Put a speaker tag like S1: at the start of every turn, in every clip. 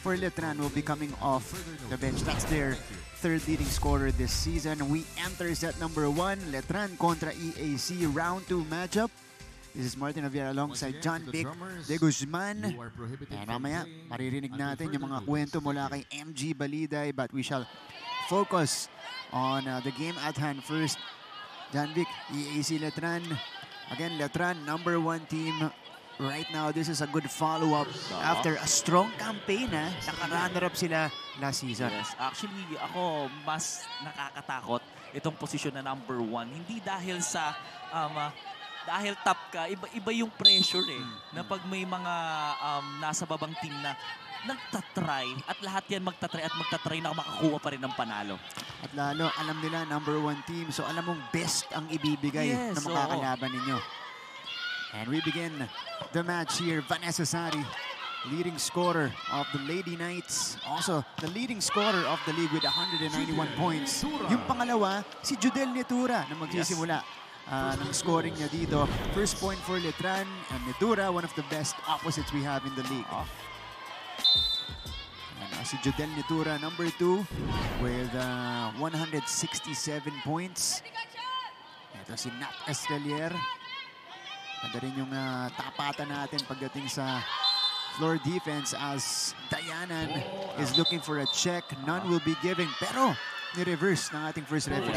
S1: for Letran will be coming off the bench. That's their third leading scorer this season. We enter set number 1, Letran kontra EAC round 2 matchup. This is Martin Javier alongside John Vic De Guzman. And mamaya, maririnig natin yung mga kwento mula kay MG Baliday, but we shall focus on the game at hand first. John Vic, EAC Letran. Again, Letran, number 1 team. Right now, this is a good follow-up after a strong campaign. Naka-runner-up sila last season.
S2: Yes, actually, ako mas nakakatakot itong posisyon na number 1. Hindi dahil sa dahil top ka, iba yung pressure na pag may mga nasa babang team na nagtatry at lahat yan magtatry na makakuha pa rin ng panalo.
S1: At lalo, alam nila number 1 team, so alam mong best ang ibibigay na makakalaban ninyo. And we begin the match here. Vanessa Sari, leading scorer of the Lady Knights. Also, the leading scorer of the league with 191 points. Yung pangalawa, si Judel Netura na magsisimula ng scoring niya dito. First point for Letran and Netura, one of the best opposites we have in the league. And si Judel Netura, number 2 with 167 points. Ito si Nat Estrelier. Ganda rin yung tapatan natin pagdating sa floor defense as Dayanan is looking for a check. None will be giving. Pero ni-reverse ng ating first referee.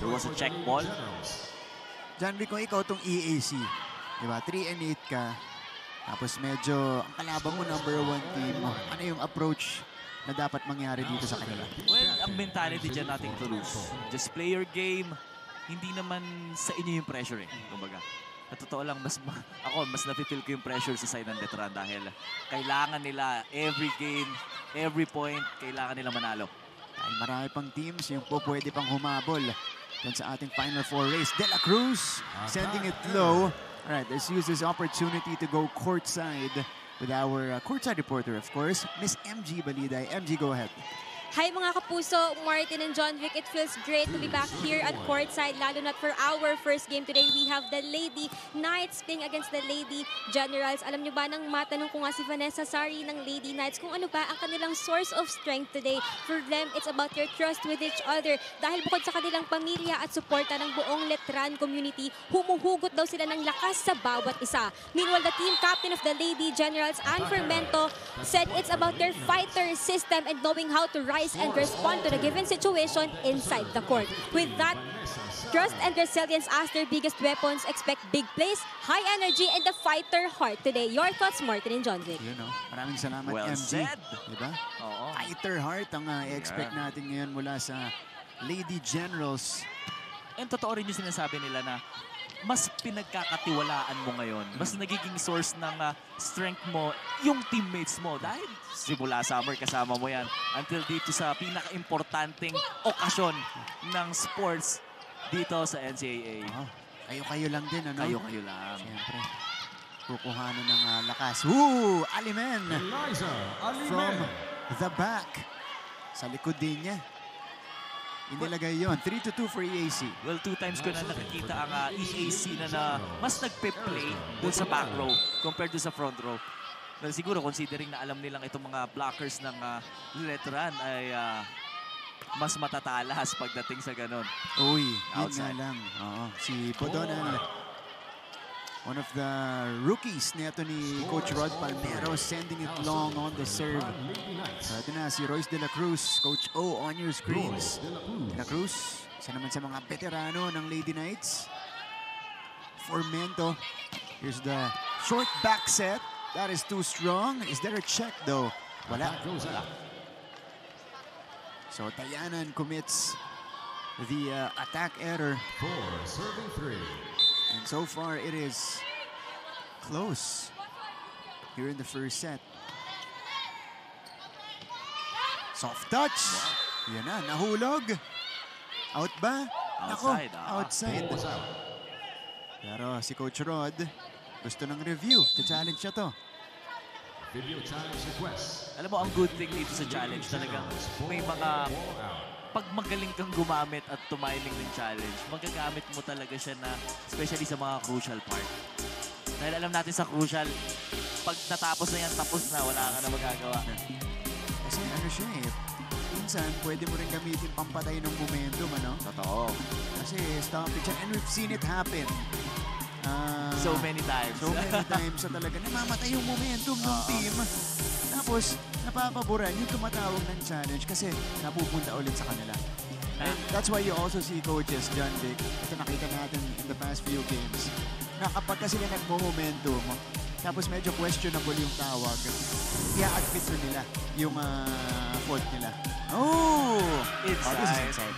S2: There was a check ball.
S1: John Vic, kung ikaw itong EAC, diba? 3 and 8 ka. Tapos medyo ang kalaban mo number 1 team. Ano yung approach na dapat mangyari dito sa kanila?
S2: Well, ang mentality dyan natin to lose. Just play your game. Hindi naman sa inyo yung pressure kumbaga. At totoo lang, mas napipil ko yung pressure sa side ng Letran dahil kailangan nila every game, every point, kailangan nila manalo.
S1: Ay, marami pang teams yung po pwede pang humabol dun sa ating Final Four race. De La Cruz sending it low. Alright, let's use this opportunity to go courtside with our courtside reporter, of course, Miss MG Baliday. MG, go ahead.
S3: Hi mga kapuso, Martin and John Vic. It feels great to be back here at courtside, lalo na for our first game today. We have the Lady Knights playing against the Lady Generals. Alam nyo ba, nang matanong ko nga si Vanessa Sari ng Lady Knights kung ano ba ang kanilang source of strength today. For them, it's about their trust with each other. Dahil bukod sa kanilang pamilya at suporta ng buong Letran community, humuhugot daw sila ng lakas sa bawat isa. Meanwhile, the team captain of the Lady Generals, Ann Fermento, said it's about their fighter system and knowing how to rise and respond to the given situation inside the court. With that, trust and resilience as their biggest weapons, expect big plays, high energy, and the fighter heart today. Your thoughts, Martin and John Vic?
S1: You know, maraming salamat,
S2: well
S1: MG.
S2: Said.
S1: Diba?
S2: Oo.
S1: Fighter heart ang i-expect natin ngayon mula sa Lady Generals.
S2: And totoo rin yung sinasabi nila na mas pinagkakatiwalaan mo ngayon. Mas nagiging source ng strength mo yung teammates mo. Dahil simula summer kasama mo yan until dito sa pinaka-importanting okasyon ng sports dito sa NCAA.
S1: Kayo-kayo lang din, ano?
S2: Kayo-kayo lang.
S1: Siyempre. Kukuhanan ng lakas. Alimen! From the back. Sa likod din niya. Inilagay yun. 3-2 for EAC.
S2: Well, 2 times ko na nakikita ang EAC na mas nagpe-play dun sa back row compared dun sa front row. Well, siguro considering na alam nilang itong mga blockers ng Letran ay mas matatalas pagdating sa ganun.
S1: Uy, yun
S2: outside
S1: nga lang. Si Bodonal, one of the rookies nito ni Coach Rod Palmero, sending it long on the serve. Ito na si Royce De La Cruz, Coach O on your screens. De La Cruz, isa naman sa mga veterano ng Lady Knights. Formento, here's the short back set. That is too strong. Is there a check though? Wala. So Dayanan commits the attack error. And so far, it is close here in the first set. Soft touch. Yan na, nahulog. Out ba?
S2: Outside.
S1: Outside. Pero si Coach Rod, gusto ng review. Challenge siya to.
S2: Alam mo, ang good thing dito sa challenge talagang may mga pag magaling kang gumamit at tumiming ng challenge, magagamit mo talaga siya na especially sa mga crucial part. Dahil alam natin sa crucial, pag natapos na yan, tapos na, wala ka na magagawa.
S1: Kasi ano siya eh, minsan pwede mo rin gamitin pampatay ng momentum, ano?
S2: Totoo.
S1: Kasi stoppage siya, and we've seen it happen.
S2: So many times.
S1: So many times na talaga namamatay yung momentum ng team. Tapos, napapaboran yung tumatawag ng challenge kasi napupunta ulit sa kanila. And that's why you also see coaches, John Vic, ito nakita natin in the past few games, na kapag sila nagmo-momentum, tapos medyo questionable yung tawag, i-admit nila yung fault nila. Oh!
S2: Inside.
S1: Oh, this is inside.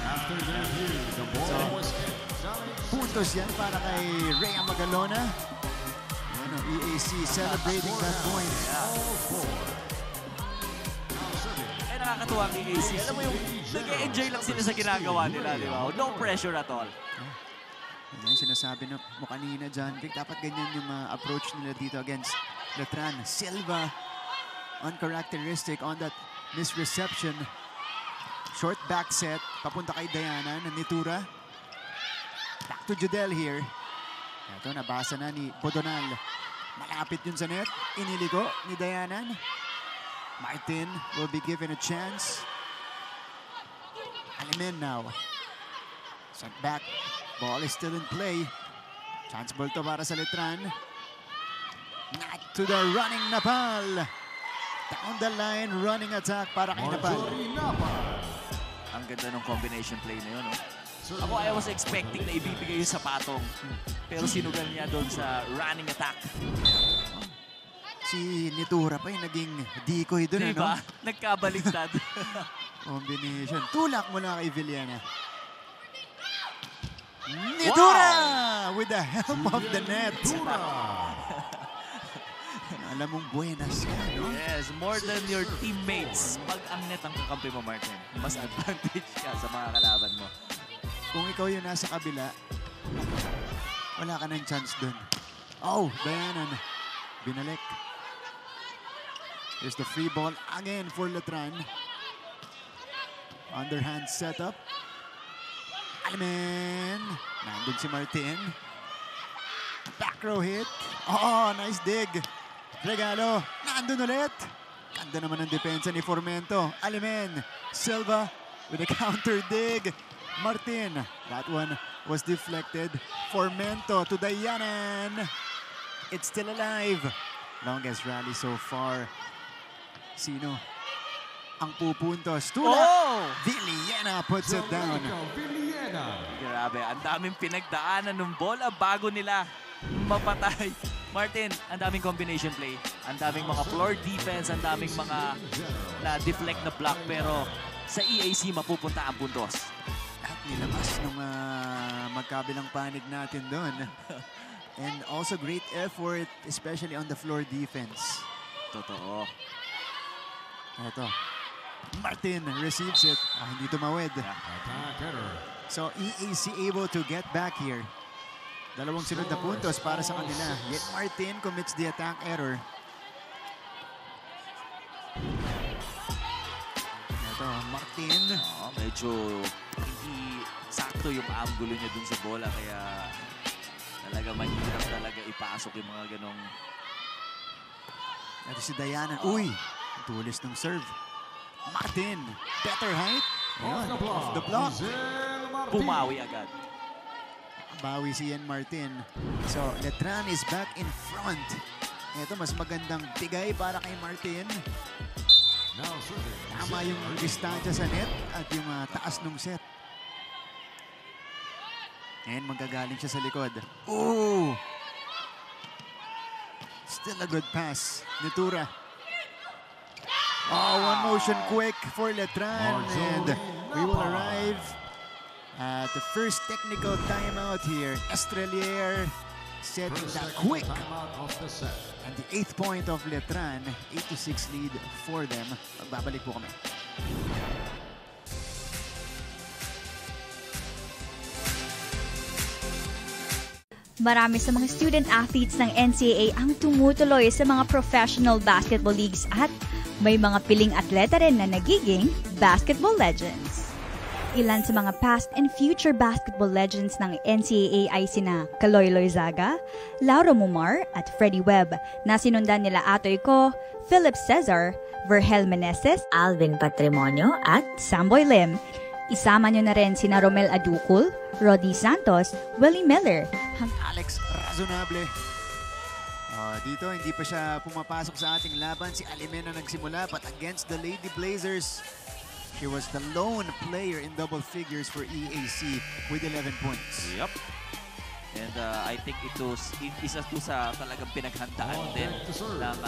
S4: After the review, the ball was hit.
S1: Puntos yan para kay Rhea Magalona. Ano, EAC celebrating that point.
S2: Eh, nakakatuwa ang EAC. Alam mo yung nag-enjoy lang sila sa ginagawa nila, di ba? No pressure at all.
S1: Yan yung sinasabi mo kanina, John Vic. Dapat ganyan yung approach nila dito against Letran. Silva, uncharacteristic on that misreception. Short back set, papunta kay Diana, Nitura. Back to Judel here. Ito, nabasa na ni Bodonal. Malapit yun sa net. Iniliko ni Diana. Martin will be given a chance. Alimen now. Sent back. Ball is still in play. Chance ball to para sa Letran. Not to the running Napal. Down the line, running attack para kay Napal.
S2: Ang ganda ng combination play na yun, no? Ako, I was expecting na ibibigay yung sa Patong. Pero sinugal niya doon sa running attack.
S1: Si Nitura pa yung naging decoy doon,
S2: Diba?
S1: ano?
S2: Nagkabaliktad.
S1: Combination. Tulak mula kay Villena. Nitura! With the help of the net. Alam mong buenas ka, no?
S2: Yes, more than your teammates. Pag ang net ang kakampi mo, Martin, mas advantage ka sa mga kalaban mo.
S1: Kung ikaw yung nasa kabila, wala ka ng chance dun. Oh, Dayanan. Binalik. Here's the free ball again for Letran. Underhand setup. Alimen. Nandun si Martin. Back row hit. Oh, nice dig. Regalo. Nandun ulit. Ganda naman ang depensa ni Formento. Alimen. Silva with a counter dig. Martin. That one was deflected. Formento to Dayanan. It's still alive. Longest rally so far. Sino ang pupuntos? Tula.
S2: Oh!
S1: Villena puts it down.
S2: Grabe, ang daming pinagdaanan ng bola bago nila mapatay. Martin, ang daming combination play. Ang daming mga floor defense, ang daming mga na-deflect na block. Pero sa EAC, mapupunta ang puntos.
S1: At nilabas nung magkabilang panig natin doon. And also great effort, especially on the floor defense.
S2: Totoo.
S1: Ito. Martin receives it. Hindi tumawid. So EAC able to get back here. Dalawang sunod na puntos para sa kanila. Yet Martin commits the attack error. Ito, Martin.
S2: Medyo hindi sakto yung angulo niya dun sa bola. Kaya talaga mahirap talaga ipasok yung mga ganong...
S1: Ito si Dayanan. Uy! Tulis ng serve. Martin. Better height. Ayun, off the block.
S2: Pumawi agad.
S1: Bawi si Ian Martin. So, Letran is back in front. Ito, mas magandang bigay para kay Martin. Tama yung distansya sa net at yung taas ng set. And magagaling siya sa likod. Ooh! Still a good pass. Nitura. Oh, one motion quick for Letran. And we will arrive at the first technical timeout here. Estrelier setting that quick. And the 8th point of Letran. 8-6 lead for them. Magbabalik po kami.
S5: Marami sa mga student athletes ng NCAA ang tumutuloy sa mga professional basketball leagues at may mga piling atleta rin na nagiging basketball legends. Ilan sa mga past and future basketball legends ng NCAA ay sina Kaloy Loizaga, Laura Mumar at Freddie Webb na sinundan nila Atoy Ko, Philip Cesar, Vergel Meneses,
S6: Alvin Patrimonio at
S5: Samboy Lim. Isama nyo na rin sina Romel Aducul, Roddy Santos, Willie Miller,
S1: Alex Razonable. Dito, hindi pa siya pumapasok sa ating laban. Si Alimen na nagsimula, but against the Lady Blazers, she was the lone player in double figures for EAC with 11 points.
S2: Yep. And I think isa to sa talagang pinaghandaan din ng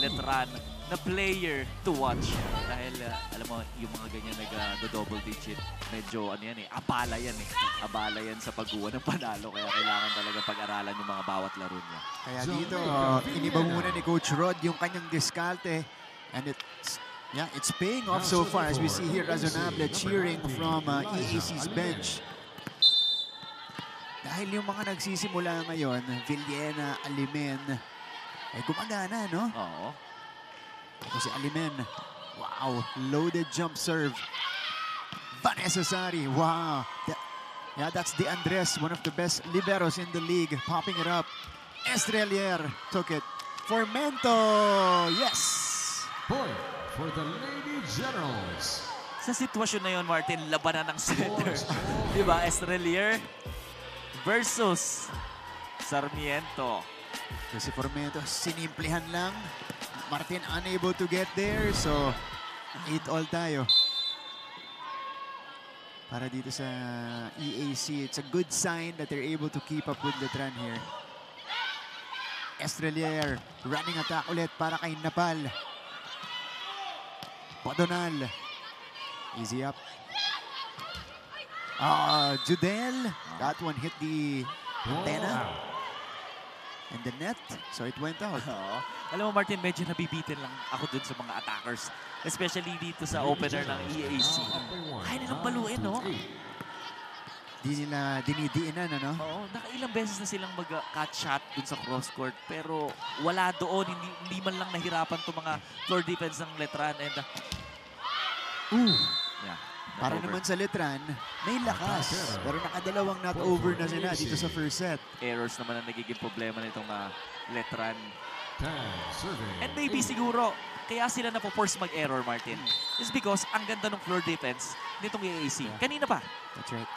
S2: Letran na player to watch. Dahil alam mo, yung mga ganyan nag-double digit, medyo ano yan abala yan Abala yan sa pagguha ng panalo. Kaya kailangan talaga pag-aralan yung mga bawat laro niya.
S1: Kaya dito, iniba muna ni Coach Rod yung kanyang diskarte. And it's paying off so far as we see here Razonable cheering from EAC's bench. Dahil yung mga nagsisimula ngayon, Villena, Alimen, ay gumagana, no?
S2: Oo.
S1: Ito si Alimen. Wow, loaded jump serve. Vanessa Sari, wow. That's De Andres, one of the best liberos in the league, popping it up. Estrelier took it. Formento, yes!
S4: Point for the Lady Generals.
S2: Sa sitwasyon na yun, Martin, labanan ng center. Diba? Estrelier versus Sarmiento.
S1: Si Formento, sinimplihan lang. Martin unable to get there, so 8-all tayo. Para dito sa EAC, it's a good sign that they're able to keep up with Letran here. Estrelier, running attack ulit para kay Napal. Padonal. Easy up. Judel. That one hit the antenna and the net, so it went out.
S2: Alam mo, Martin, medyo nabibitin lang ako dun sa mga attackers. Especially dito sa opener ng EAC. Kaya nilang baluin, no?
S1: Di nila dinidiinan, ano?
S2: Oo, nakailang beses na silang mag-cut shot dun sa cross-court. Pero wala doon, hindi man lang nahirapan itong mga floor defense ng Letran. And, yeah.
S1: Para naman sa Letran, may lakas. Pero nakadalawang not over na sila dito sa first set.
S2: Errors naman ang nagiging problema nitong Letran. And maybe siguro, kaya sila napo-force mag-error, Martin, is because ang ganda ng floor defense nitong EAC. Kanina pa.
S1: That's right.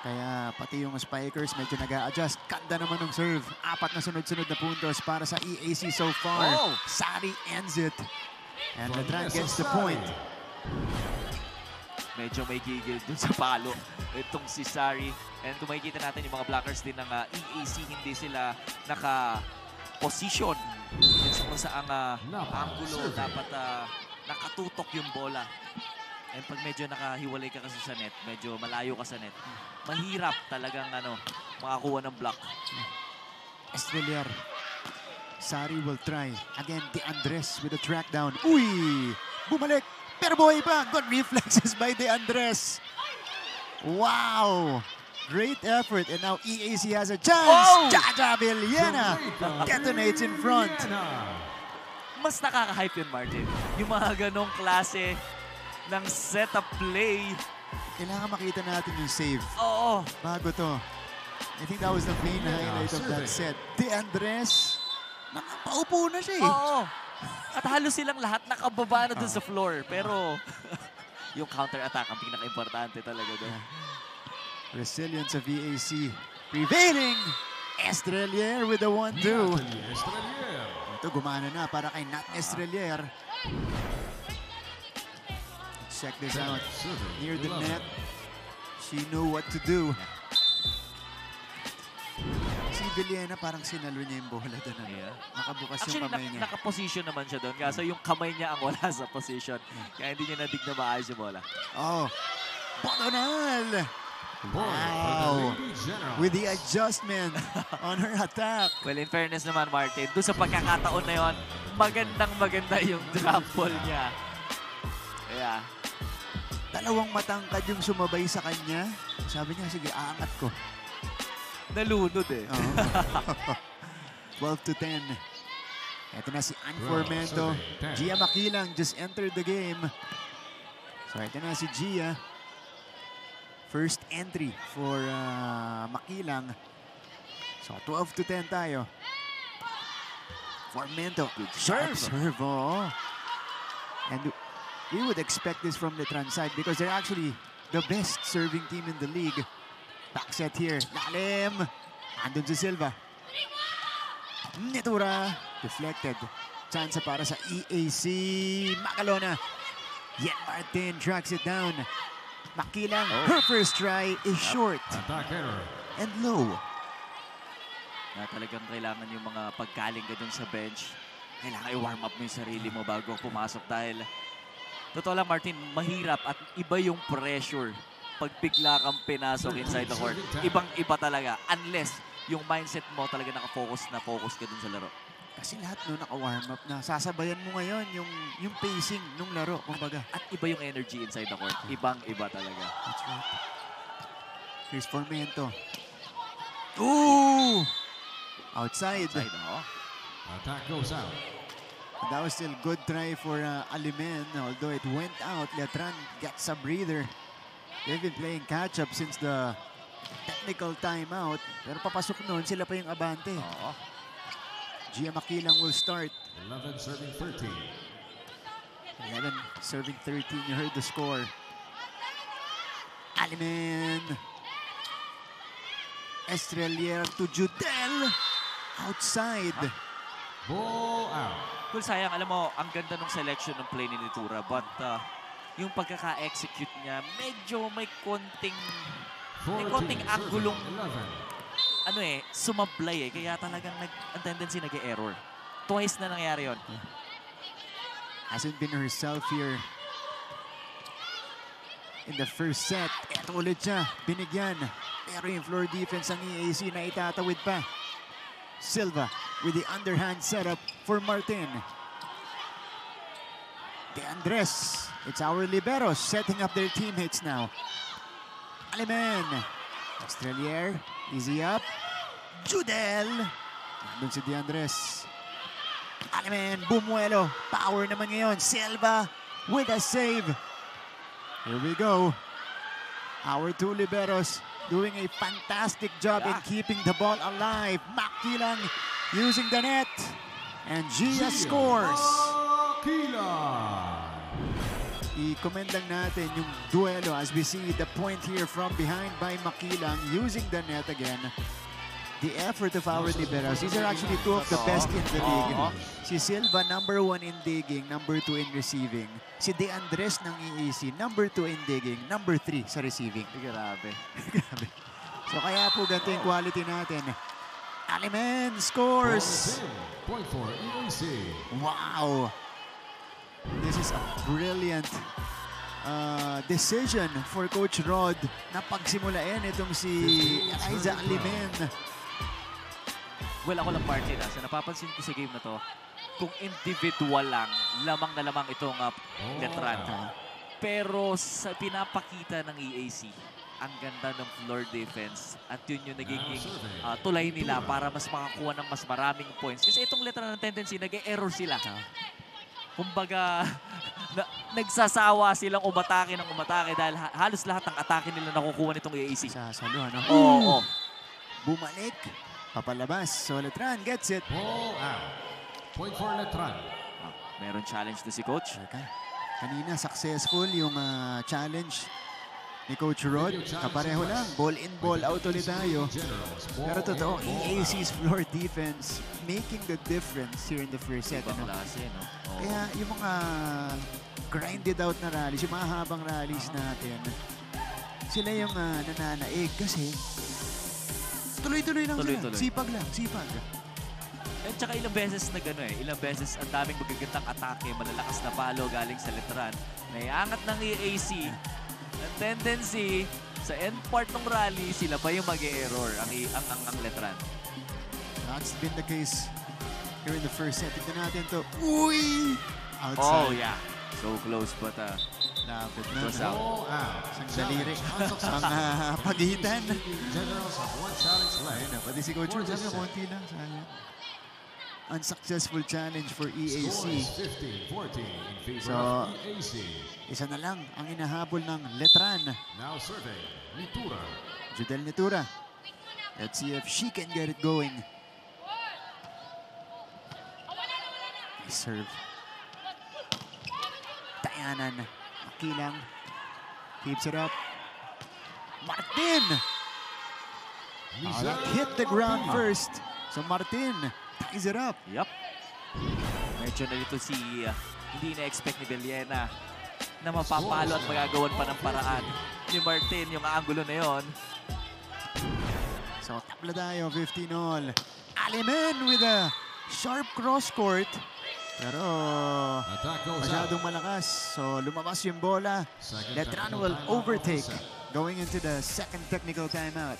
S1: Kaya pati yung spikers medyo nag-a-adjust. Kanda naman ng serve. 4 na sunod-sunod na puntos para sa EAC so far. Sari ends it. And Letran gets the point.
S2: Medyo may gigil dun sa palo itong si Sari. And kung makikita natin yung mga blockers din ng EAC, hindi sila naka-position. Kung saang angulo dapat nakatutok yung bola. And pag medyo nakahiwalay ka kasi sa net, medyo malayo ka sa net, mahirap talagang makakuha ng block.
S1: Estrelier. Sari will try. Again, De Andres with a track down. Uy! Bumalik! Pero buhay pa! Good reflexes by De Andres. Wow! Great effort. And now EAC has a chance. Jaja Villena detonates in front.
S2: Mas nakaka-hype yun, Martin. Yung mga ganong klase ng setup play.
S1: Kailangan makita natin yung save.
S2: Oo.
S1: Bago to. I think that was the main highlight of that set. De Andres, nakapaupo na siya eh.
S2: Oo. At halos silang lahat nakababa na dun sa floor. Pero yung counter-attack ang pinaka-importante talaga doon.
S1: Resilience of VAC prevailing. Estrelier with the 1-2. Ito gumana na para kay Nat Estrelier. Check this out. Near the net. She knew what to do. Si Villena parang sinalo niya yung bola doon.
S2: Yeah.
S1: Nakabukas
S2: Actually,
S1: yung kamay niya.
S2: naka-position naman siya doon. Kaso yung kamay niya ang wala sa position. Kaya hindi niya nadig na maayos yung bola.
S1: Oh, Bodonal! Wow! With the adjustment on her attack.
S2: Well, in fairness naman, Martin, doon sa pagkakataon na yon, magandang-maganda yung drop ball niya. Yeah.
S1: Dalawang matangkad yung sumabay sa kanya. Sabi niya, sige, aangat ko.
S2: Nalunod eh.
S1: 12-10. Ito na si Ann Formento. Gia Makilang just entered the game. So ito na si Gia. First entry for Makilang. So 12-10 tayo. Formento. Good
S2: serve.
S1: Serve, oo. And we would expect this from Letran side because they're actually the best serving team in the league. Back set here. Lalim. Andun si Silva. Netura. Deflected. Chance para sa EAC. Macalona. Yet Martin tracks it down. Makilang. Her first try is short
S4: Attack error.
S1: and low.
S2: Na talagang kailangan yung mga pagkaling ka dun sa bench. Kailangan i-warm up mo yung sarili mo bago pumasok dahil totoo lang, Martin, mahirap at iba yung pressure pag bigla kang pinasok inside the court. Ibang-iba talaga unless yung mindset mo talaga nakafocus na focus ka dun sa laro.
S1: Kasi lahat no naka-warm up na. Sasabayan mo ngayon yung pacing nung laro, kumbaga.
S2: At iba yung energy inside the court. Ibang-iba talaga.
S1: That's right. Here's Formento. Ooh! Outside.
S2: Outside, oh.
S4: Attack goes out.
S1: That was still good try for Alimen. Although it went out, Letran gets a breather. They've been playing catch-up since the technical timeout. Pero papasok noon, sila pa yung abante.
S2: Oo.
S1: Gia Makilang will start.
S4: 11 serving 13.
S1: 11 serving 13. You heard the score. Alimen. Estrelier to Judel. Outside.
S4: Ball out.
S2: Cool, sayang. Alam mo, ang ganda ng selection ng play ni Nitura. But yung pagkaka-execute niya, medyo may konting
S4: 14
S2: anggulong,
S4: 11.
S2: sumablay eh. Kaya talagang ang tendency nag-error. Twice na nangyari yun.
S1: Hasn't been herself here in the first set. Eto ulit siya. Binigyan. Pero yung floor defense ng EAC na itatawid pa. Silva with the underhand setup for Martin. De Andres. It's our liberos setting up their teammates now. Alimen. Estrelier. Easy up. Judel. Nandun si De Andres. Alimen. Bumuelo. Power naman ngayon. Silva with a save. Here we go. Our two liberos doing a fantastic job in keeping the ball alive. Makilang using the net. And Gia scores. I-commend lang natin yung duelo as we see the point here from behind by Makilang using the net again. The effort of our liberos. These are actually two of the best in the league. Si Silva, number 1 in digging, number 2 in receiving. Si De Andres ng EAC, number 2 in digging, number 3 sa receiving.
S2: Grabe.
S1: Grabe. So kaya po ganito yung quality natin. Alimen scores!
S4: Point for EAC.
S1: Wow! This is a brilliant decision for Coach Rod na pagsimulain itong si Eliza Alimen.
S2: Well, ako lang, Martin, sa napapansin ko sa game na to, kung individual lang, lamang na lamang itong Letran. Pero sa pinapakita ng EAC, ang ganda ng floor defense at yun yung nagiging tulay nila para mas makakuha ng mas maraming points. Kasi itong Letran ng tendency, nag-error sila. Kumbaga, nagsasawa silang umatake ng umatake dahil halos lahat ng atake nila nakukuha nitong EAC.
S1: Sa salo, ano?
S2: Oo.
S1: Bumalik. Papalabas. So Letran gets it.
S4: Ball out. Point for Letran.
S2: Meron challenge na si Coach.
S1: Kanina successful yung challenge ni Coach Rod. Kapareho lang. Ball in, ball out ulit tayo. Pero totoo, EAC's floor defense making the difference here in the first set. Ano?
S2: Klase, no? Oo.
S1: Kaya yung mga grinded out na rallies, yung mga habang rallies natin, sila yung nananaig kasi tuloy-tuloy lang sila. Sipag lang, sipag.
S2: At saka ilang beses na gano'n ilang beses ang daming magagandang atake, malalakas na palo galing sa Letran. Naiangat ng EAC. Ang tendency, sa end part ng rally, sila pa yung mag-e-error, ang Letran.
S1: That's been the case here in the first set. Tignan natin to. Uy! Outside.
S2: Oh, yeah. So close, but
S1: Lapit na.
S2: was out.
S4: Ball out.
S1: Isang daliri. Ang paghihitan.
S4: Generals have one challenge left.
S1: Ayun na, pati si Coach Rod, sabi konti lang. Sayang. unsuccessful challenge for EAC.
S4: Score is 15-14 in favor
S1: So,
S4: of EAC.
S1: Isa na lang ang inahabol ng Letran.
S4: Now serving, Nitura.
S1: Judel Nitura. Let's see if she can get it going. Nice serve. Dayanan. Makilang. Keeps it up. Martin! That hit the ground first. So Martin ties it up.
S2: Yup. Medyo nalito si hindi na-expect ni Villena na mapapalo at magagawan pa ng paraan ni Martin yung angulo na yon.
S1: So tabla tayo, 15 all. Aliman with a sharp cross court. Pero
S4: Attack goes out.
S1: masyadong malakas. So lumabas yung bola.
S4: Second
S1: Letran
S4: technical
S1: will
S4: timeout on
S1: overtake
S4: set.
S1: going into the second technical timeout.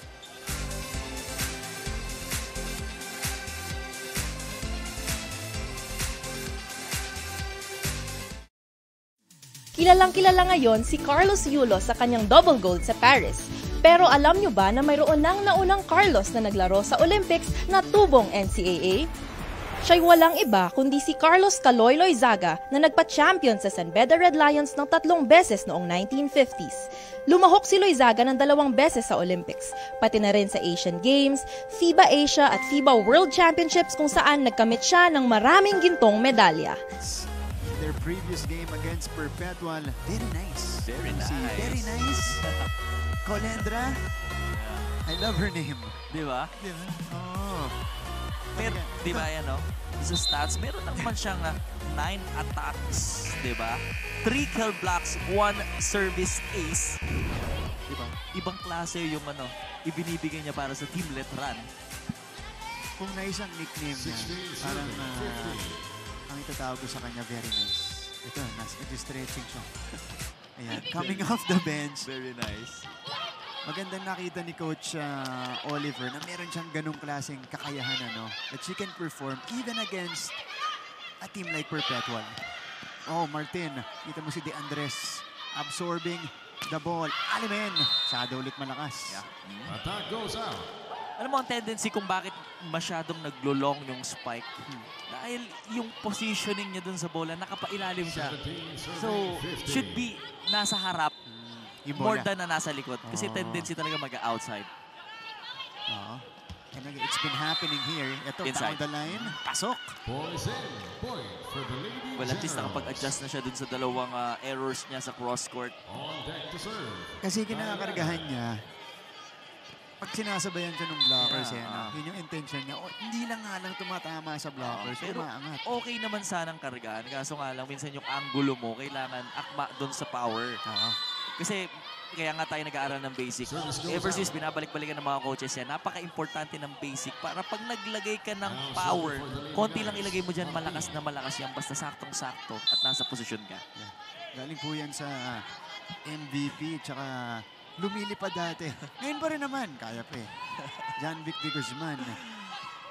S7: Kilalang-kilala ngayon si Carlos Yulo sa kanyang double gold sa Paris. Pero alam nyo ba na mayroon nang naunang Carlos na naglaro sa Olympics na tubong NCAA? Siya'y walang iba kundi si Carlos Caloy Loizaga na nagpa-champion sa San Beda Red Lions ng 3 beses noong 1950s. Lumahok si Loizaga ng 2 beses sa Olympics, pati na rin sa Asian Games, FIBA Asia at FIBA World Championships kung saan nagkamit siya ng maraming gintong medalya.
S1: Their previous game against Perpetual, very nice.
S2: Very
S1: See,
S2: nice.
S1: very nice. Colendra, I love her name.
S2: Di ba?
S1: Di ba? Oh.
S2: Pero, di ba yan, no? Sa stats, meron naman siyang 9 attacks, di ba? 3 kill blocks, 1 service ace. Di ba? Ibang klase yung ibinibigay niya para sa Team Letran.
S1: Kung nice ang nickname niya, parang ang itatawag ko sa kanya, very nice. Ito, nag-stretching siya. Ayan, coming off the bench.
S2: Very nice.
S1: Magandang nakita ni Coach Oliver na meron siyang ganung klaseng kakayahan, that she can perform even against a team like Perpetual. Oh, Martin, kita mo si De Andres absorbing the ball. Alimen, masyado ulit malakas.
S2: Yeah.
S4: Attack goes out.
S2: Alam mo ang tendency kung bakit masyadong naglo-long yung spike? Dahil yung positioning niya dun sa bola, nakapailalim siya.
S4: 17
S2: So,
S4: serving, 15.
S2: should be nasa harap
S1: Yung
S2: more
S1: bola.
S2: than na nasa likod. Kasi tendency talaga mag-outside.
S1: Oo. And it's been happening here. Ito,
S2: Inside.
S1: down the line. Pasok.
S4: Boys in. Point for the Lady
S2: Well, at least
S4: Generals.
S2: nakapag-adjust na siya dun sa dalawang errors niya sa cross-court.
S4: On deck to serve.
S1: Kasi kinakargahan niya. Pag sinasabayan siya ng blockers,
S2: Yeah,
S1: yun yung intention niya. O, hindi lang nga lang tumatama sa blockers,
S2: Pero
S1: umaangat.
S2: okay naman sanang kargaan. Kaso nga lang, minsan yung angulo mo, kailangan akma dun sa power.
S1: Oo.
S2: Kasi kaya nga tayo nag-aaral ng basic.
S4: Service goes
S2: Ever since
S4: out.
S2: binabalik-balikan ng mga coaches yan, napaka-importante ng basic para pag naglagay ka ng power, konti lang ilagay mo dyan, malakas na malakas yan, basta saktong-sakto at nasa posisyon ka.
S1: Galing po yan sa MVP, tsaka lumilipad dati. Ngayon pa rin naman, kaya pa eh. John Vic de Guzman,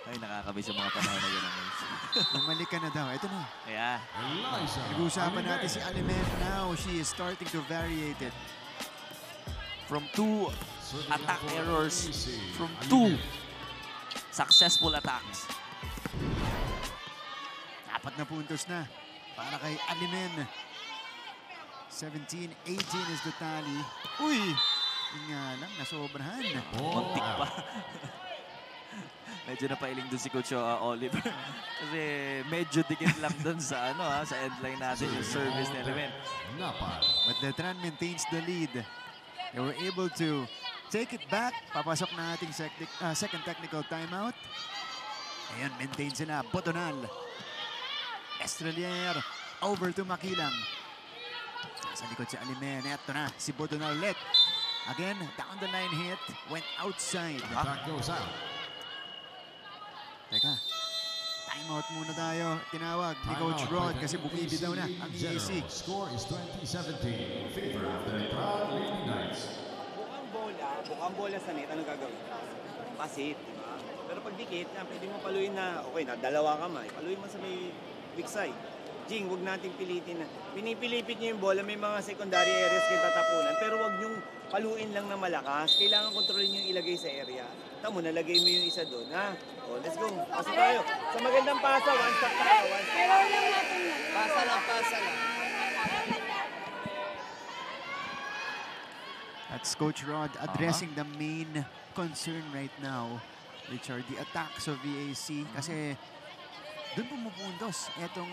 S2: Ay, nakakamiss yung mga panahon na gano'n.
S1: bumalik ka na daw. Ito na.
S2: Kaya,
S4: Eliza.
S1: Nag-uusapan natin si Alimen now. She is starting to variate it.
S2: from 2
S4: Serving
S2: attack
S4: for
S2: errors,
S4: EAC.
S2: from
S4: Alimen.
S2: 2 successful attacks.
S1: 4 na puntos na para kay Alimen. 17-18 is the tally. Uy! Yun nga lang, nasobrahan.
S2: Muntik pa. Medyo napailing dun si Coach Oliver. Kasi medyo dikit lang dun sa sa endline natin yung service ni Elemen.
S4: Napal.
S1: But Letran maintains the lead. They were able to take it back. Papasok na ating second technical timeout. Ayan, maintain sila. Botonal. Estrelier. Over to Makilang. Sa likod si Alimen. Eto na, si Botonal ulit. Again, down the line hit. Went outside.
S4: Attack goes out.
S1: Teka. Timeout muna tayo. Tinawag ni Coach
S4: Timeout
S1: Rod
S4: by the
S1: kasi bumibitaw daw na ang
S4: Generals.
S1: EAC.
S4: Score is 2017 in favor of the Proud Lady Knights.
S8: Bukang bola sa net, ano gagawin? Pasit, di ba? Pero pag dikit, yan, pwede mo paluin na, okay, na dalawa kamay. Paluin mo sa may weak side. Jing, huwag nating pilitin na. Pinipilipit niyo yung bola, may mga secondary areas kayo tatapunan, pero huwag niyong paluin lang na malakas. Kailangan kontrolin niyo ilagay sa area. Tamo, nalagay mo yung isa doon, ha? O, let's go. Pasok tayo. Sa magandang pasa, one stop tayo. One stop. Pasa lang, pasa lang.
S1: That's Coach Rod addressing the main concern right now, which are the attacks of VAC. Kasi doon pumupuntos itong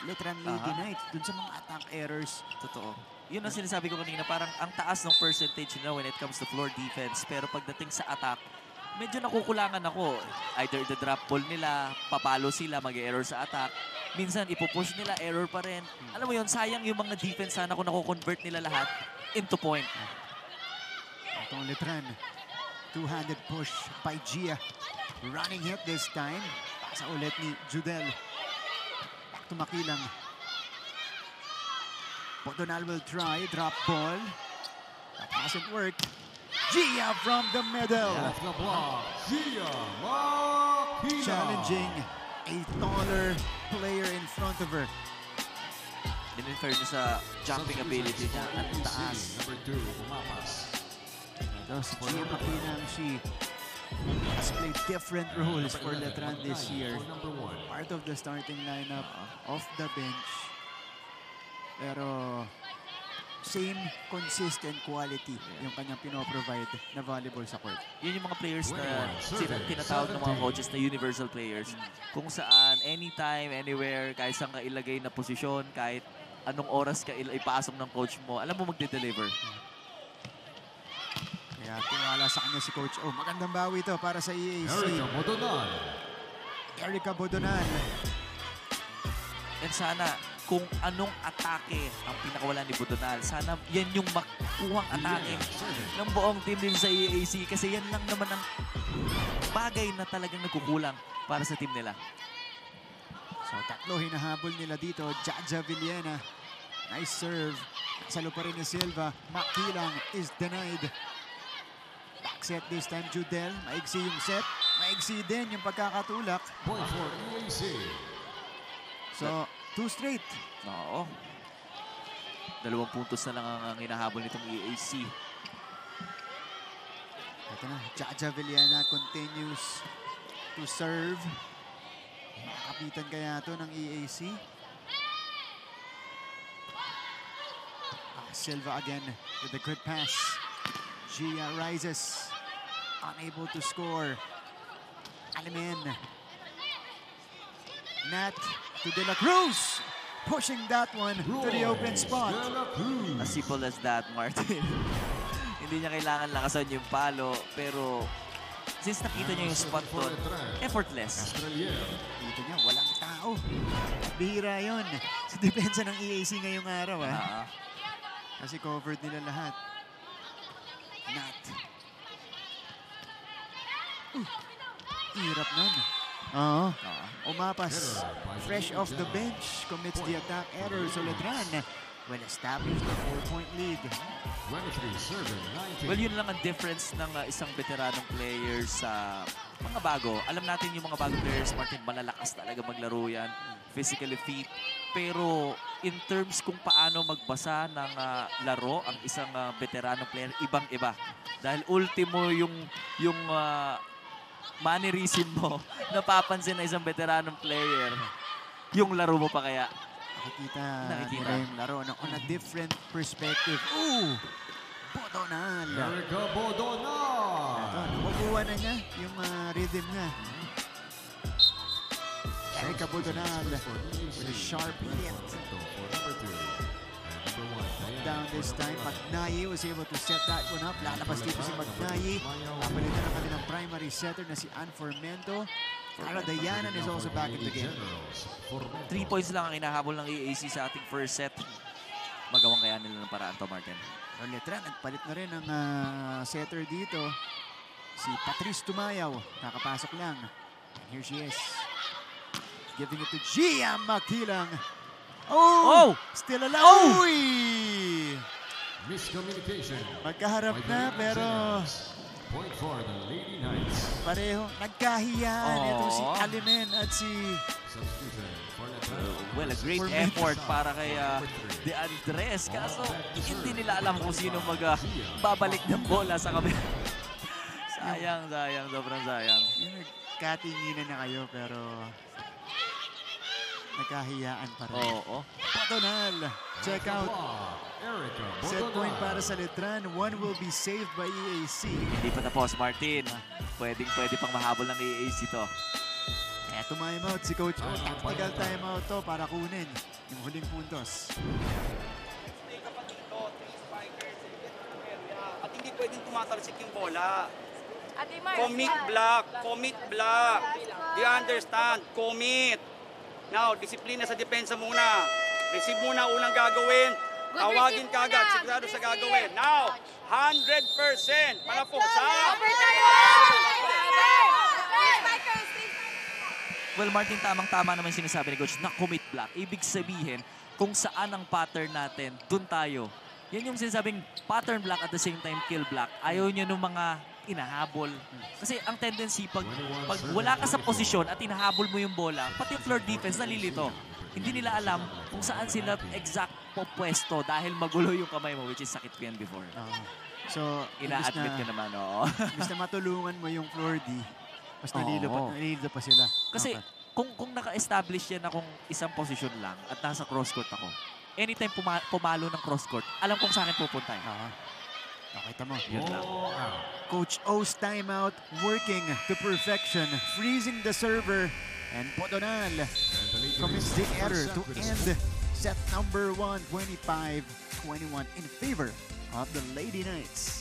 S1: Letran Lady Knights, doon sa mga attack errors.
S2: Totoo. Yun ang sinasabi ko kanina, parang ang taas ng percentage nila when it comes to floor defense. Pero pagdating sa attack, medyo nakukulangan ako. Either the drop ball nila, papalo sila, mag-error sa attack. Minsan ipupush nila, error pa rin. Alam mo yun, sayang yung mga defense sana kung nakukonvert nila lahat into point.
S1: Itong Letran, two-handed push by Gia. Running hit this time. Pasa ulit ni Judel. Back to Makilang. Bodonal will try, drop ball. That hasn't worked. Gia from the middle.
S4: Off the block, Gia Makina.
S1: Challenging a taller player in front of her.
S2: In fairness sa jumping ability niya, ang taas.
S4: Number 2, Pumapas.
S1: Si Gia Makina, she has played different roles for Letran this year. Part of the starting lineup, off the bench. Pero same consistent quality yung kanyang pinoprovide na volleyball sa court.
S2: Yun yung mga players na tinatawag ng mga coaches na universal players. Kung saan, anytime, anywhere, kahit saan ka ilagay na posisyon, kahit anong oras ka ipasok ng coach mo, alam mo magde-deliver.
S1: Kaya tiwala sa kanya si Coach O. Magandang bawi ito para sa EAC.
S4: Erica Bodonal.
S1: Erica Bodonal.
S2: And sana, kung anong atake ang pinakawala ni Bodonal, sana yan yung makuhang atake ng buong team din sa EAC. Kasi yan lang naman ang bagay na talagang nagkukulang para sa team nila.
S1: So tatlo hinahabol nila dito. Jaja Villena. Nice serve. Salo pa rin ni Silva. Makilang is denied. Back set this time, Judel. Maigsi yung set. Maigsi din yung pagkakatulak.
S4: Point for EAC.
S1: So, 2 straight.
S2: Oo. 2 puntos na lang ang hinahabol nitong EAC.
S1: Ito na, Jaja Villena continues to serve. Makakapitan kaya ito ng EAC. Silva again with a good pass. Gia rises. Unable to score. Alimin. Nat to De La Cruz. Pushing that one to the open spot.
S2: As simple as that, Martin. Hindi niya kailangan lakasan yung palo, pero since nakita niya yung spot doon, effortless.
S1: Dito niya, walang tao. Bihira yun sa depensa ng EAC ngayong araw. Kasi covered nila lahat. Nat. Hirap nun. Umapas. Fresh off the bench. Commits the attack error. So Letran will establish the 4-point lead.
S2: Well, yun lang ang difference ng isang veteranong player sa mga bago. Alam natin yung mga bagong players, Martin, malalakas talaga maglaro yan. Physically fit. Pero in terms kung paano magbasa ng laro ang isang veteranong player, ibang-iba. Dahil ultimo yung mannerism mo, napapansin na isang veteranong player, yung laro mo pa kaya.
S1: Nakikita nila yung laro on a different perspective. Bodonal.
S4: Erica Bodonal.
S1: Ito, nakukuha na niya yung rhythm niya. Erica Bodonal with a sharp hit. Down this time, Magnaye was able to set that one up. Lalabas dito si Magnaye. Napalitan ang kanilang primary setter na si Ann Formento. Ara Dayanan is also back in the game.
S2: 3 points lang ang inahabol ng EAC sa ating first set. Magawang kaya nila ng paraan to, Martin.
S1: Letran, nagpalit na rin ang setter dito. Si Patrice Tumayaw. Nakapasok lang. And here she is. Giving it to Gia Makilang. Oh! Still alive!
S2: Oh!
S4: Miscommunication.
S1: Magkaharap na pero
S4: Point for the Lady Knights.
S1: pareho nagkahiyaan. Ito si Alimen at si
S4: Substitution for Letran.
S2: Well, a great effort para kay De Andres. Kaso, hindi nila alam kung sino babalik ng bola sa kabila. Sayang, sobrang sayang.
S1: Yung nagkatinginan na kayo pero nagkahiyaan pa rin.
S2: Oo.
S1: Potonal, check out. Set point para sa Letran. One will be saved by EAC.
S2: Hindi pa tapos, Martin. Pwede pang mahabol ng EAC to.
S1: Kaya time-out si Coach O. Tactical time-out to para kunin yung huling puntos.
S9: At hindi pwedeng tumatalsik yung bola. Commit block. Do you understand? Commit. Now, disiplina sa depensa muna. Receive muna unang gagawin. Tawagin kagad. Sigurado sa gagawin. Now, 100%. Palapok sa...
S2: Well, Martin, tamang-tama naman sinasabi ni Coach na commit block. Ibig sabihin, kung saan ang pattern natin, dun tayo. Yan yung sinasabing pattern block at the same time kill block. Ayaw nyo nung mga inahabol. Kasi ang tendency, pag wala ka sa posisyon at inahabol mo yung bola, pati yung floor defense nalilito. Hindi nila alam kung saan sila exact pwesto dahil magulo yung kamay mo, which is sakit ko yan before.
S1: So,
S2: ina-admit ko naman, oo.
S1: Imbis na matulungan mo yung floor D, mas nalilo pa sila.
S2: Kasi kung naka-establish yan akong isang posisyon lang at nasa cross-court ako, anytime pumalo ng cross-court, alam kong sa akin pupunta.
S1: Nakita mo.
S2: Yun lang.
S1: Coach O's timeout working to perfection, freezing the server, and Potonal commits the error to end set number 1, 25-21 in favor of the Lady Knights.